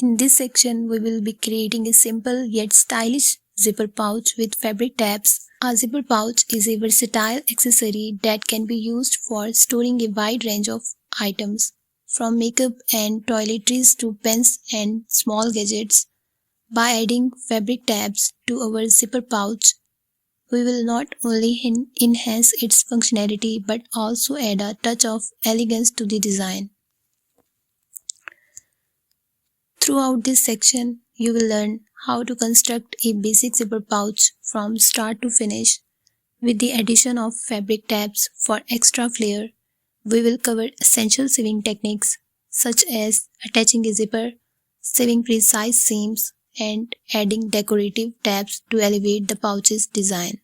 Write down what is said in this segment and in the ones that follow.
In this section, we will be creating a simple yet stylish zipper pouch with fabric tabs. A zipper pouch is a versatile accessory that can be used for storing a wide range of items, from makeup and toiletries to pens and small gadgets. By adding fabric tabs to our zipper pouch, we will not only enhance its functionality but also add a touch of elegance to the design. Throughout this section, you will learn how to construct a basic zipper pouch from start to finish. With the addition of fabric tabs for extra flair, we will cover essential sewing techniques such as attaching a zipper, sewing precise seams, and adding decorative tabs to elevate the pouch's design.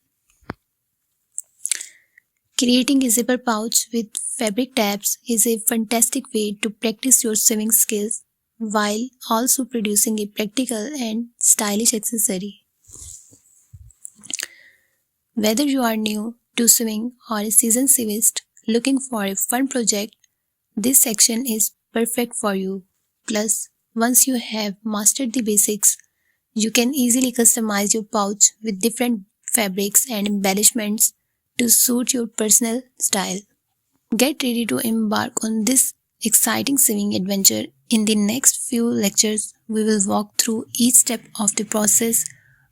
Creating a zipper pouch with fabric tabs is a fantastic way to practice your sewing skills while also producing a practical and stylish accessory. Whether you are new to sewing or a seasoned sewist looking for a fun project, this section is perfect for you. Plus, once you have mastered the basics, you can easily customize your pouch with different fabrics and embellishments to suit your personal style. Get ready to embark on this exciting sewing adventure. In the next few lectures, we will walk through each step of the process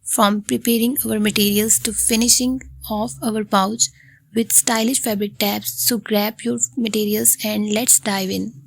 from preparing our materials to finishing off our pouch with stylish fabric tabs. So grab your materials and let's dive in.